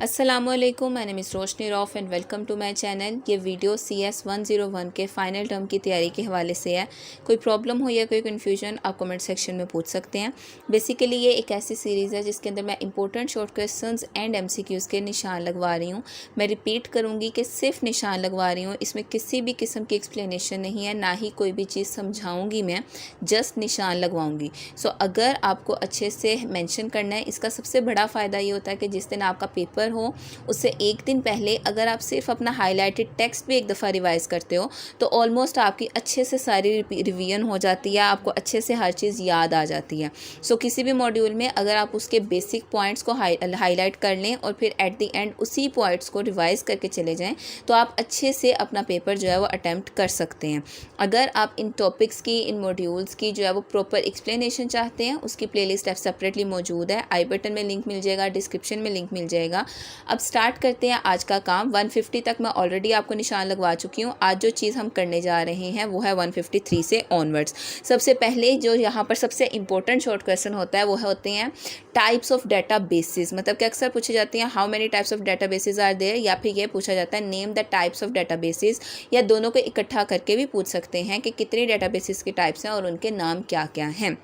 अस्सलामुअलैकुम, मैंने Miss Roshni Rauf and welcome to my channel. ये वीडियो CS 101 के फ़ाइनल टर्म की तैयारी के हवाले से है। कोई प्रॉब्लम हो या कोई कन्फ्यूजन आप कमेंट सेक्शन में पूछ सकते हैं। बेसिकली ये एक ऐसी सीरीज़ है जिसके अंदर मैं important short questions and MCQs के निशान लगवा रही हूँ। मैं रिपीट करूँगी कि सिर्फ निशान लगवा रही हूँ, इसमें किसी भी किस्म की एक्सप्लेनेशन नहीं है, ना ही कोई भी चीज़ समझाऊँगी मैं, जस्ट निशान लगवाऊँगी। सो अगर आपको अच्छे से मैंशन करना है, इसका सबसे बड़ा फ़ायदा ये होता है कि जिस दिन आपका पेपर हो उससे एक दिन पहले अगर आप सिर्फ अपना हाईलाइटेड टेक्स्ट भी एक दफ़ा रिवाइज़ करते हो तो ऑलमोस्ट आपकी अच्छे से सारी रिवीजन हो जाती है, आपको अच्छे से हर चीज़ याद आ जाती है। सो किसी भी मॉड्यूल में अगर आप उसके बेसिक पॉइंट्स को हाईलाइट कर लें और फिर एट द एंड उसी पॉइंट्स को रिवाइज़ करके चले जाएँ तो आप अच्छे से अपना पेपर जो है वो अटैम्प्ट कर सकते हैं। अगर आप इन टॉपिक्स की, इन मॉड्यूल्स की जो है वो प्रॉपर एक्सप्लेनेशन चाहते हैं, उसकी प्लेलिस्ट सेपरेटली मौजूद है। आई बटन में लिंक मिल जाएगा, डिस्क्रिप्शन में लिंक मिल जाएगा। अब स्टार्ट करते हैं आज का काम। 150 तक मैं ऑलरेडी आपको निशान लगवा चुकी हूँ। आज जो चीज़ हम करने जा रहे हैं वो है 153 से ऑनवर्ड्स। सबसे पहले जो यहाँ पर सबसे इंपॉर्टेंट शॉर्ट क्वेश्चन होता है वो होते हैं टाइप्स ऑफ डाटा बेसिस। मतलब कि अक्सर पूछे जाते हैं how many types of databases are there, या फिर ये पूछा जाता है name the types of databases, या दोनों को इकट्ठा करके भी पूछ सकते हैं कि कितने डाटा बेसिस के टाइप्स हैं और उनके नाम क्या क्या हैं।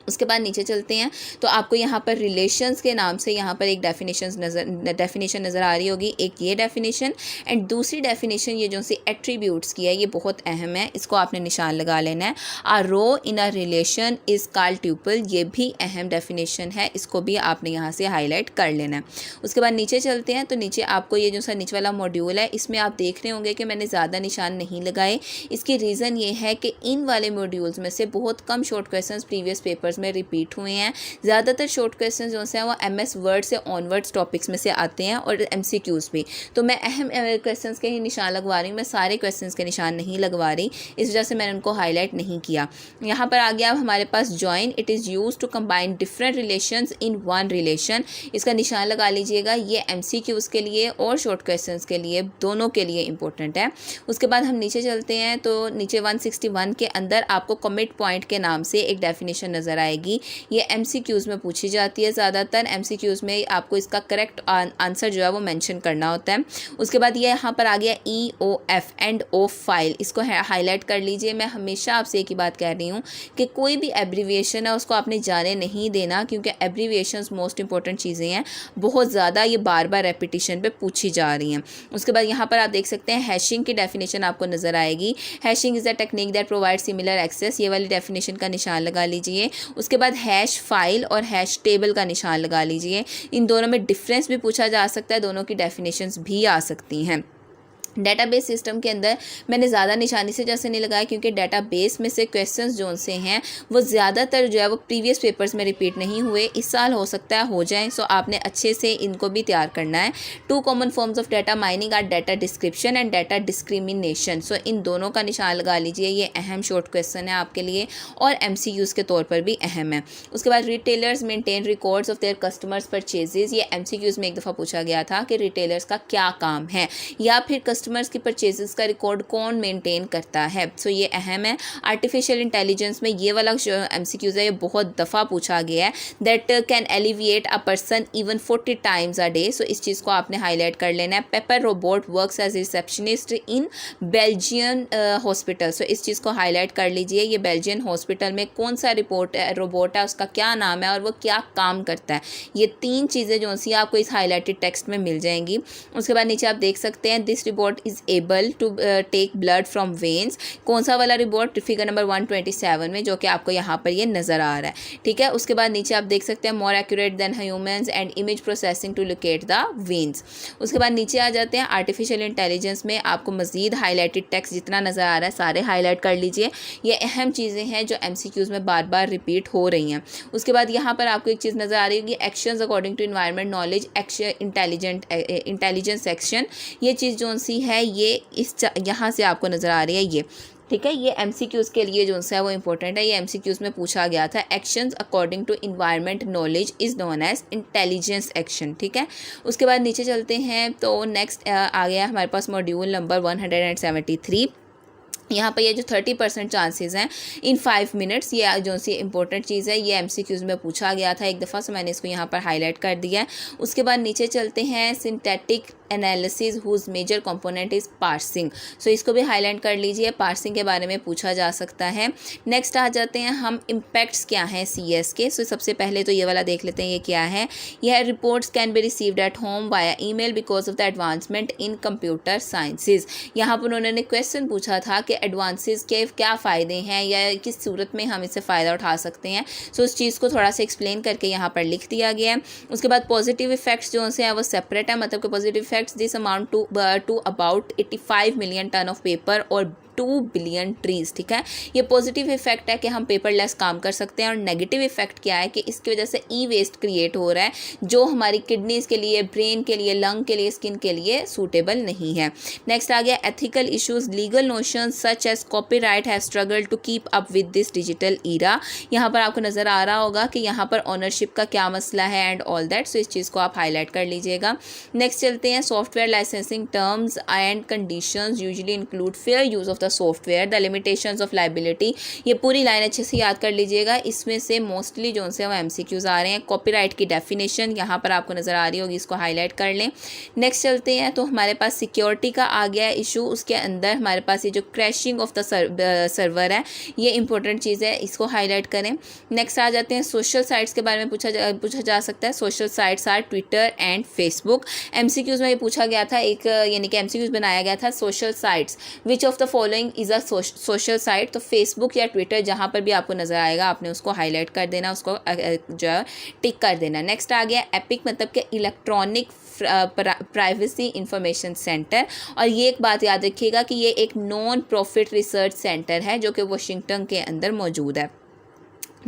उसके बाद नीचे चलते हैं तो आपको यहाँ पर रिलेशंस के नाम से यहाँ पर एक डेफिनेशन नज़र आ रही होगी। एक ये डेफिनेशन एंड दूसरी डेफिनेशन ये जो सी एट्रीब्यूट्स की है, ये बहुत अहम है, इसको आपने निशान लगा लेना है। A row in a relation is called tuple, ये भी अहम डेफिनेशन है, इसको भी आपने यहाँ से हाईलाइट कर लेना है। उसके बाद नीचे चलते हैं तो नीचे आपको ये जो सा नीचे वाला मॉड्यूल है इसमें आप देख रहे होंगे कि मैंने ज़्यादा निशान नहीं लगाए। इसकी रीज़न ये है कि इन वाले मॉड्यूल्स में से बहुत कम शॉर्ट क्वेश्चन प्रीवियस पेपर्स में रिपीट हुए हैं। ज़्यादातर शॉर्ट क्वेश्चन जो हैं वो MS वर्ड से ऑनवर्ड्स टॉपिक्स में से आते हैं और MCQs भी। तो मैं अहम क्वेश्चंस के ही निशान लगवा रही हूँ, मैं सारे क्वेश्चंस के निशान नहीं लगवा रही, इस वजह से मैंने उनको हाईलाइट नहीं किया। यहाँ पर आ गया हमारे पास join, it is use to combine different relations in one relation. इसका निशान लगा लीजिएगा, ये MCQs के लिए और शॉर्ट क्वेश्चंस के लिए, दोनों के लिए इंपॉर्टेंट है। उसके बाद हम नीचे चलते हैं तो नीचे 161 के अंदर आपको कमिट पॉइंट के नाम से एक डेफिनेशन नज़र आएगी। ये MCQs में पूछी जाती है। ज़्यादातर MCQs में आपको इसका करेक्ट आंसर जो है वो मेंशन करना होता है। उसके बाद ये यहाँ पर आ गया EOF एंड ऑफ फाइल, इसको हाईलाइट कर लीजिए। मैं हमेशा आपसे एक ही बात कह रही हूँ कि कोई भी एब्रीविएशन है उसको आपने जाने नहीं देना, क्योंकि एब्रीविएशंस मोस्ट इंपॉर्टेंट चीज़ें हैं, बहुत ज़्यादा ये बार बार रेपिटेशन पे पूछी जा रही हैं। उसके बाद यहाँ पर आप देख सकते हैं हैशिंग की डेफिनेशन आपको नज़र आएगी। Hashing is the technique that provide similar access, ये वाली डेफिनेशन का निशान लगा लीजिए। उसके बाद हैश फाइल और हैश टेबल का निशान लगा लीजिए। इन दोनों में डिफरेंस भी पूछा जा सकता है, दोनों की डेफिनेशंस भी आ सकती हैं। डेटाबेस सिस्टम के अंदर मैंने ज़्यादा निशानी से जैसे नहीं लगाया, क्योंकि डेटाबेस में से क्वेश्चंस जो से हैं वो ज़्यादातर जो है वो प्रीवियस पेपर्स में रिपीट नहीं हुए, इस साल हो सकता है हो जाए। सो आपने अच्छे से इनको भी तैयार करना है। 2 common forms of data mining are data description and data discrimination. So इन दोनों का निशान लगा लीजिए, ये अहम शॉर्ट क्वेश्चन है आपके लिए और MCQs के तौर पर भी अहम है। उसके बाद retailers maintain records of their customers purchases, ये MCQs में एक दफ़ा पूछा गया था कि रिटेलर्स का क्या काम है, या फिर कस्टमर्स की परचेजेस का रिकॉर्ड कौन मेंटेन करता है। सो ये अहम है। आर्टिफिशियल इंटेलिजेंस में ये वाला जो MCQs है ये बहुत दफ़ा पूछा गया है, that can alleviate a person even 40 times a day. So इस चीज़ को आपने हाईलाइट कर लेना है। Paper robot works as receptionist in Belgian hospital. So इस चीज़ को हाईलाइट कर लीजिए। ये बेल्जियन हॉस्पिटल में कौन सा रोबोट है, उसका क्या नाम है और वो क्या काम करता है। ये 3 चीज़ें जो सी आपको इस हाईलाइटेड टेक्स्ट में मिल जाएंगी। उसके बाद नीचे आप देख सकते हैं this robot is able to take blood from veins. कौन सा वाला रिपोर्ट, फिगर नंबर 127 में, जो कि आपको यहाँ पर ये नज़र आ रहा है। ठीक है। उसके बाद नीचे आप देख सकते हैं more accurate than humans and image processing to locate the veins. उसके बाद नीचे आ जाते हैं आर्टिफिशियल इंटेलिजेंस में आपको मजीद हाईलाइटेड टेक्स्ट जितना नज़र आ रहा है सारे हाईलाइट कर लीजिए। ये अहम चीज़ें हैं जो MCQs में बार बार रिपीट हो रही हैं। उसके बाद यहाँ पर आपको एक चीज़ नज़र आ रही होगी actions according to environment knowledge intelligence action. ये चीज़ जो सी है ये इस यहाँ से आपको नज़र आ रही है ये। ठीक है। ये MCQs के लिए जो है वो इंपॉर्टेंट है, ये MCQs में पूछा गया था। Actions according to environment knowledge is known as intelligence action. ठीक है। उसके बाद नीचे चलते हैं तो नेक्स्ट आ गया हमारे पास मॉड्यूल नंबर 173। यहाँ पर ये जो 30% चांसेस हैं इन 5 मिनट्स, ये जो सी इंपॉर्टेंट चीज़ है, ये एमसीक्यूज़ में पूछा गया था एक दफ़ा, से मैंने इसको यहाँ पर हाईलाइट कर दिया है। उसके बाद नीचे चलते हैं, synthetic analysis whose major component is parsing. So इसको भी हाईलाइट कर लीजिए, पार्सिंग के बारे में पूछा जा सकता है। नेक्स्ट आ जाते हैं हम, इम्पैक्ट्स क्या हैं सीएस के। सो सबसे पहले तो ये वाला देख लेते हैं, ये क्या है। यह reports can be received at home via email because of the advancement in computer sciences. यहाँ पर उन्होंने क्वेश्चन पूछा था कि एडवांसेस के क्या फ़ायदे हैं या किस सूरत में हम इससे फ़ायदा उठा सकते हैं। सो उस चीज़ को थोड़ा सा एक्सप्लेन करके यहाँ पर लिख दिया गया है। उसके बाद पॉजिटिव इफेक्ट्स जो से हैं वो सेपरेट है, मतलब कि positive effects this amount to about 85 million ton of paper और 2 बिलियन ट्रीज। ठीक है, ये पॉजिटिव इफेक्ट है कि हम पेपरलेस काम कर सकते हैं। और नेगेटिव इफेक्ट क्या है कि इसकी वजह से ई वेस्ट क्रिएट हो रहा है जो हमारी किडनीज़ के लिए, ब्रेन के लिए, लंग के लिए, स्किन के लिए सूटेबल नहीं है। नेक्स्ट आ गया ethical issues, legal notions such as copyright have struggle to keep up with this digital era. यहाँ पर आपको नज़र आ रहा होगा कि यहाँ पर ऑनरशिप का क्या मसला है एंड ऑल दैट। सो इस चीज़ को आप हाईलाइट कर लीजिएगा। नेक्स्ट चलते हैं, software licensing terms and conditions usually include fair use of the software, the limitations of liability. ये पूरी लाइन अच्छे से याद कर लीजिएगा, इसमें से मोस्टली जो से वो एमसीक्यूज़ आ रहे हैं। कॉपीराइट की डेफिनेशन यहाँ पर आपको नज़र आ रही होगी, इसको हाईलाइट कर लें। नेक्स्ट चलते हैं, तो हमारे पास सिक्योरिटी का आ गया इशू। उसके अंदर हमारे पास ये जो क्रैशिंग ऑफ द सर्वर है, ये इंपॉर्टेंट चीज़ है, इसको हाईलाइट करें। नेक्स्ट आ जाते हैं, सोशल साइट्स के बारे में पूछा जा सकता है। Social sites are Twitter and Facebook. MCQs में ये पूछा गया था, एक यानी कि एमसीक्यूज़ बनाया गया था, social sites which of the following is a social site. तो फेसबुक या ट्विटर जहाँ पर भी आपको नज़र आएगा आपने उसको हाईलाइट कर देना, उसको जो है टिक कर देना। नेक्स्ट आ गया एपिक, मतलब कि इलेक्ट्रॉनिक प्राइवेसी इंफॉर्मेशन सेंटर। और ये एक बात याद रखिएगा कि ये एक नॉन प्रॉफिट रिसर्च सेंटर है जो कि वाशिंगटन के अंदर मौजूद है।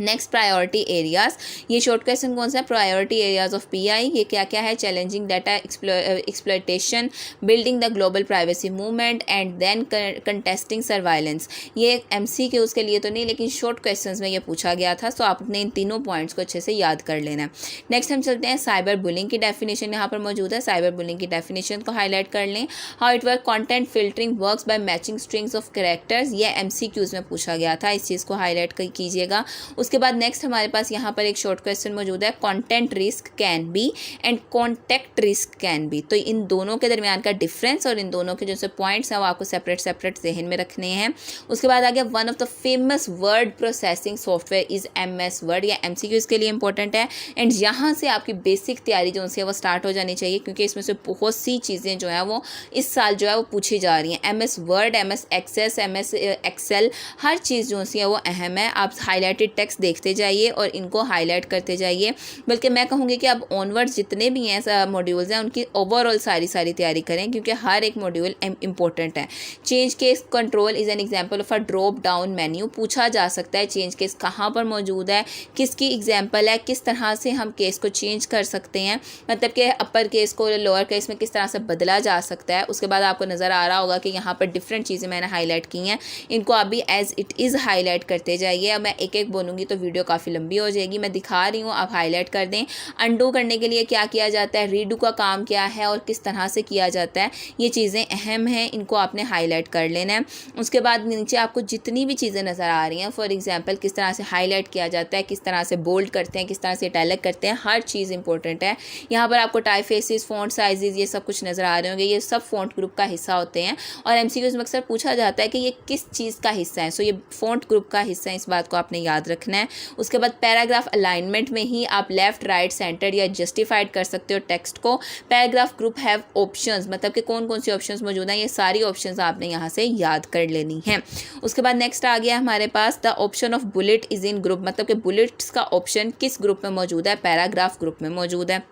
नेक्स्ट प्रायोरिटी एरियाज, ये शॉर्ट क्वेश्चन कौन सा है, प्रायोरिटी एरियाज ऑफ पीआई। ये क्या क्या है, challenging data exploitation, building the global privacy movement and then contesting surveillance. ये एमसी के उसके लिए तो नहीं, लेकिन शॉर्ट क्वेश्चंस में ये पूछा गया था। सो आपने इन तीनों पॉइंट्स को अच्छे से याद कर लेना है। नेक्स्ट हम चलते हैं, साइबर बुलिंग की डेफिनेशन यहाँ पर मौजूद है। साइबर बुलिंग की डेफिनेशन को हाईलाइट कर लें। How it work, content filtering works by matching strings of characters. ये एमसीक्यूज में पूछा गया था, इस चीज़ को हाईलाइट कीजिएगा। उसके बाद नेक्स्ट हमारे पास यहाँ पर एक शॉर्ट क्वेश्चन मौजूद है, content risk can be and contact risk can be. तो इन दोनों के दरमियान का डिफरेंस और इन दोनों के जो पॉइंट्स हैं वो आपको सेपरेट जहन में रखने हैं। उसके बाद आ गया, one of the famous word processing software is MS word. या MCQ के लिए इंपॉर्टेंट है एंड यहाँ से आपकी बेसिक तैयारी जो है वो स्टार्ट हो जानी चाहिए, क्योंकि इसमें से बहुत सी चीज़ें जो है वो इस साल जो है वो पूछी जा रही हैं। MS word, MS access, MS excel, हर चीज़ जो है वो अहम है। आप हाईलाइटेड टेक्स्ट देखते जाइए और इनको हाईलाइट करते जाइए। बल्कि मैं कहूँगी कि अब ऑनवर्ड्स जितने भी हैं मॉड्यूल्स हैं उनकी ओवरऑल सारी तैयारी करें, क्योंकि हर एक मॉड्यूल इंपॉर्टेंट है। Change case control is an example of a drop down menu. पूछा जा सकता है चेंज केस कहाँ पर मौजूद है, किसकी एग्जांपल है, किस तरह से हम केस को चेंज कर सकते हैं, मतलब कि अपर केस को लोअर केस में किस तरह से बदला जा सकता है। उसके बाद आपको नज़र आ रहा होगा कि यहाँ पर डिफरेंट चीज़ें मैंने हाईलाइट की हैं, इनको आप भी एज इट इज़ हाईलाइट करते जाइए। अब मैं एक एक बोलूँगी तो वीडियो काफ़ी लंबी हो जाएगी, मैं दिखा रही हूँ, आप हाईलाइट कर दें। अंडू करने के लिए क्या किया जाता है, रीडू का काम क्या है और किस तरह से किया जाता है, ये चीज़ें अहम हैं, इनको आपने हाईलाइट कर लेना है। उसके बाद नीचे आपको जितनी भी चीज़ें नज़र आ रही हैं, फॉर एग्जांपल किस तरह से हाईलाइट किया जाता है, किस तरह से बोल्ड करते हैं, किस तरह से इटैलिक करते हैं, हर चीज़ इंपॉर्टेंट है। यहाँ पर आपको टाइपफेसिस, फ़ॉन्ट साइजेस, ये सब कुछ नज़र आ रहे होंगे, ये सब फ़ॉन्ट ग्रुप का हिस्सा होते हैं। और MCQs में अक्सर पूछा जाता है कि ये किस चीज़ का हिस्सा है, सो ये फ़ॉन्ट ग्रुप का हिस्सा है, इस बात को आपने याद रखना है। उसके बाद पैराग्राफ अलाइनमेंट में ही आप लेफ्ट, राइट, सेंटर या जस्टिफाइड कर सकते हो टेक्स्ट को। पैराग्राफ ग्रुप हैव ऑप्शंस, मतलब कि कौन कौन सी ऑप्शंस मौजूद हैं, ये सारी ऑप्शंस आपने यहाँ से याद कर लेनी है। उसके बाद नेक्स्ट आ गया हमारे पास, the option of bullet is in group, मतलब कि बुलेट्स का ऑप्शन किस ग्रुप में मौजूद है, पैराग्राफ ग्रुप में मौजूद है।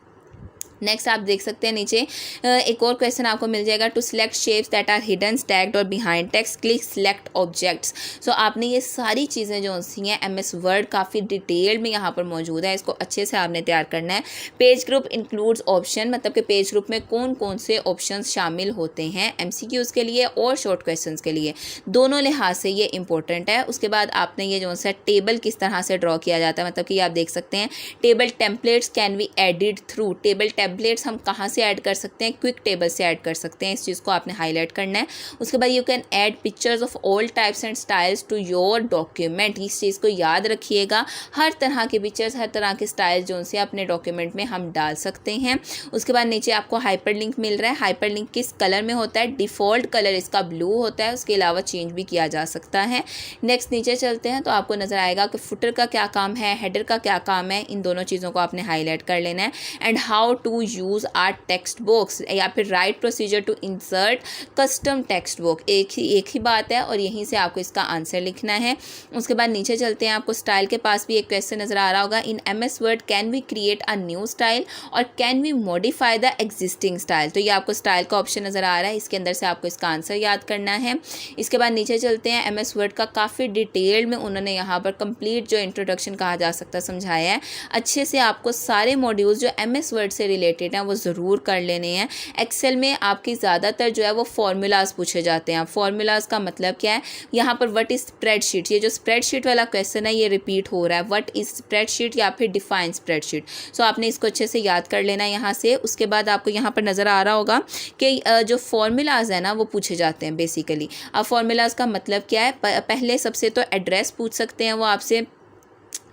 नेक्स्ट आप देख सकते हैं नीचे एक और क्वेश्चन आपको मिल जाएगा, to select shapes that are hidden, stacked और behind text click select objects. So आपने ये सारी चीज़ें जो सी हैं MS वर्ड काफ़ी डिटेल में यहाँ पर मौजूद है, इसको अच्छे से आपने तैयार करना है। पेज ग्रुप इंक्लूड्स ऑप्शन, मतलब कि पेज ग्रुप में कौन कौन से ऑप्शन शामिल होते हैं MCQs के लिए और शॉर्ट क्वेश्चन के लिए, दोनों लिहाज से ये इंपॉर्टेंट है। उसके बाद आपने ये जो है टेबल किस तरह से ड्रॉ किया जाता है, मतलब कि आप देख सकते हैं table templates can be added through, table tablets हम कहाँ से ऐड कर सकते हैं, क्विक टेबल से ऐड कर सकते हैं। इस चीज़ को आपने हाईलाइट करना है। उसके बाद you can add pictures of all types and styles to your document. इस चीज़ को याद रखिएगा, हर तरह के पिक्चर्स, हर तरह के स्टाइल जो से अपने डॉक्यूमेंट में हम डाल सकते हैं। उसके बाद नीचे आपको हाइपरलिंक मिल रहा है। हाइपरलिंक किस कलर में होता है, डिफ़ॉल्ट कलर इसका ब्लू होता है, उसके अलावा चेंज भी किया जा सकता है। नेक्स्ट नीचे चलते हैं तो आपको नज़र आएगा कि फुटर का क्या काम है, हेडर का क्या काम है। इन दोनों चीज़ों को आपने हाईलाइट कर लेना है। And how to use our text box या फिर write procedure to insert custom text book. एक ही बात है और यहीं से आपको इसका आंसर लिखना है। उसके बाद नीचे चलते हैं, आपको स्टाइल के पास भी एक क्वेश्चन नज़र आ रहा होगा। In MS word can we create a new style और can we modify the existing style. तो ये आपको स्टाइल का ऑप्शन नज़र आ रहा है, इसके अंदर से आपको इसका आंसर याद करना है। इसके बाद नीचे चलते हैं, MS वर्ड का काफ़ी डिटेल में उन्होंने यहाँ पर कंप्लीट जो इंट्रोडक्शन कहा जा सकता समझाया है। अच्छे से आपको सारे मॉड्यूल्स जो MS वर्ड से रिलेटेड हैं वो ज़रूर कर लेने हैं। एक्सेल में आपकी ज़्यादातर जो है वो फार्मूलाज पूछे जाते हैं। फार्मूलाज का मतलब क्या है, यहाँ पर व्हाट इज़ स्प्रेडशीट, ये जो स्प्रेडशीट वाला क्वेश्चन है ये रिपीट हो रहा है। व्हाट इज़ स्प्रेडशीट या फिर डिफाइन स्प्रेडशीट। सो आपने इसको अच्छे से याद कर लेना है यहाँ से। उसके बाद आपको यहाँ पर नज़र आ रहा होगा कि जो फार्मूलाज है ना वो पूछे जाते हैं बेसिकली। अब फार्मूलाज का मतलब क्या है, पहले सबसे तो एड्रेस पूछ सकते हैं वो आपसे,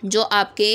जो आपके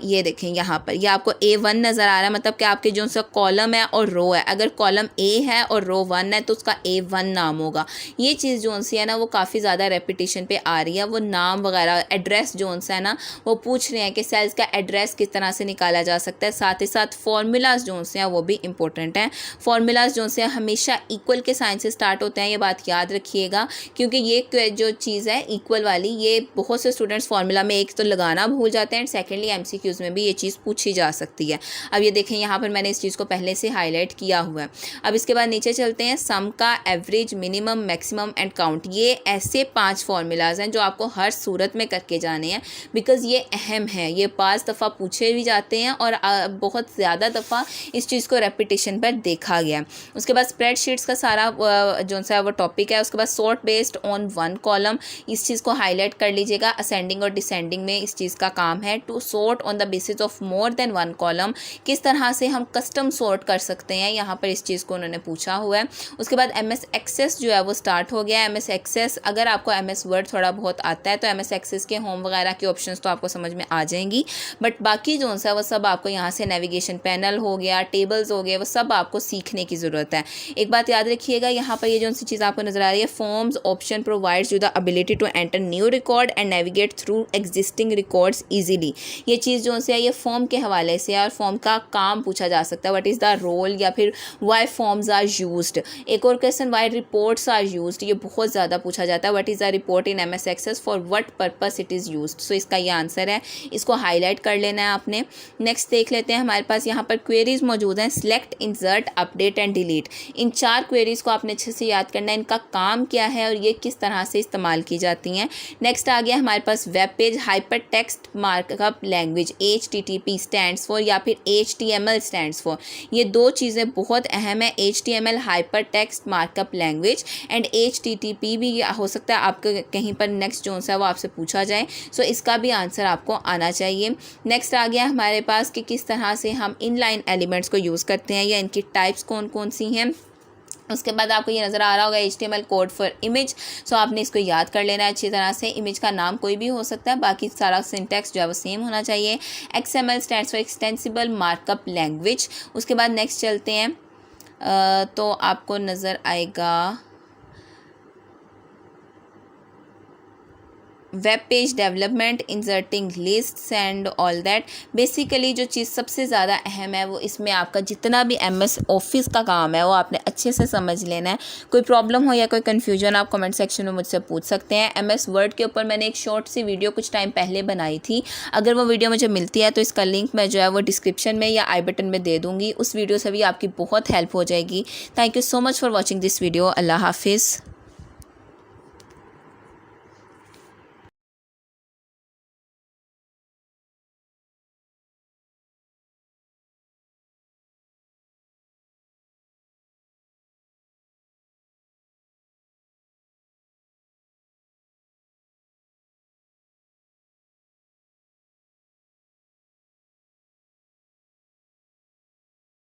ये देखें यहाँ पर ये आपको A1 नज़र आ रहा है, मतलब कि आपके जो सा कॉलम है और रो है, अगर कॉलम A है और रो 1 है तो उसका A1 नाम होगा। ये चीज़ जो सी है ना वो काफ़ी ज़्यादा रेपिटेशन पे आ रही है। वो नाम वगैरह एड्रेस जो सा है ना वो पूछ रहे हैं कि सेल्स का एड्रेस किस तरह से निकाला जा सकता है। साथ ही साथ फार्मूलाज जो से हैं वो भी इंपॉर्टेंट हैं। फार्मूलाज जो से हमेशा इक्वल के साइन से स्टार्ट होते हैं, ये बात याद रखिएगा, क्योंकि ये जो चीज़ है इक्वल वाली, ये बहुत से स्टूडेंट्स फार्मूला में एक तो लगाना भूल जाते हैं एंड सेकेंडली MCQs में भी ये चीज़ पूछी जा सकती है। अब ये देखें यहाँ पर मैंने इस चीज़ को पहले से हाईलाइट किया हुआ है। अब इसके बाद नीचे चलते हैं, सम का, average, minimum, maximum and count. ये ऐसे 5 फार्मूलाज हैं जो आपको हर सूरत में करके जाने हैं, बिकॉज़ ये अहम है। ये 5 दफ़ा पूछे भी जाते हैं और बहुत ज़्यादा दफ़ा इस चीज़ को रेपिटेशन पर देखा गया। उसके बाद स्प्रेडशीट्स का सारा जो सा वो टॉपिक है। उसके बाद सॉर्ट बेस्ड ऑन 1 कॉलम, इस चीज़ को हाईलाइट कर लीजिएगा। असेंडिंग और डिसेंडिंग में इस चीज़ का काम है। To sort on the basis of more than 1 column, किस तरह से हम कस्टम सॉर्ट कर सकते हैं, यहाँ पर इस चीज़ को उन्होंने पूछा हुआ है। उसके बाद MS एक्सेस जो है वो स्टार्ट हो गया है। MS एक्सेस, अगर आपको MS वर्ड थोड़ा बहुत आता है तो MS एक्सेस के होम वगैरह के ऑप्शंस तो आपको समझ में आ जाएंगी, बट बाकी जो सा वो सब आपको यहाँ से नेविगेशन पैनल हो गया, टेबल्स हो गए, वो सब आपको सीखने की ज़रूरत है। एक बात याद रखिएगा, यहाँ पर ये जो सी चीज़ आपको नज़र आ रही है, forms option provides you the ability to enter new record and navigate through existing records easily. ये चीज़ जो है ये फॉर्म के हवाले से और फॉर्म का काम पूछा जा सकता है। व्हाट इज़ द रोल, या फिर वाई फॉर्म्स आर यूज्ड। एक और question, why reports are used, ये बहुत ज़्यादा पूछा जाता है। What is the report in MS access, for what purpose it is used. So इसका ये आंसर है, इसको हाईलाइट कर लेना है आपने। नेक्स्ट देख लेते हैं, हमारे पास यहाँ पर क्वेरीज मौजूद हैं, select, insert, update and delete. In 4 queries को आपने अच्छे से याद करना है, इनका काम क्या है और ये किस तरह से इस्तेमाल की जाती हैं। नेक्स्ट आ गया हमारे पास web page hyper text markup language, HTTP stands for या फिर HTML स्टैंड्स फॉर। ये 2 चीज़ें बहुत अहम है, HTML hyper text markup language and HTTP भी हो सकता है आपके कहीं पर नेक्स्ट जो है वो आपसे पूछा जाए। सो इसका भी आंसर आपको आना चाहिए। नेक्स्ट आ गया हमारे पास कि किस तरह से हम इनलाइन एलिमेंट्स को यूज़ करते हैं या इनकी टाइप्स कौन कौन सी हैं। उसके बाद आपको ये नज़र आ रहा होगा HTML कोड फॉर इमेज। सो आपने इसको याद कर लेना है अच्छी तरह से। इमेज का नाम कोई भी हो सकता है, बाकी सारा सिंटैक्स जो है वो सेम होना चाहिए। XML stands for extensible markup language. उसके बाद नेक्स्ट चलते हैं तो आपको नज़र आएगा web page development, inserting lists and all that. Basically जो चीज़ सबसे ज़्यादा अहम है वो इसमें आपका जितना भी MS ऑफिस का काम है वो आपने अच्छे से समझ लेना है। कोई प्रॉब्लम हो या कोई कन्फ्यूजन आप कमेंट सेक्शन में मुझसे पूछ सकते हैं। MS वर्ड के ऊपर मैंने एक शॉर्ट सी वीडियो कुछ टाइम पहले बनाई थी, अगर वो वीडियो मुझे मिलती है तो इसका लिंक मैं जो है वो डिस्क्रिप्शन में या आई बटन में दे दूँगी। उस वीडियो से भी आपकी बहुत हेल्प हो जाएगी। Thank you so much for watching this video. अल्लाह हाफिज़।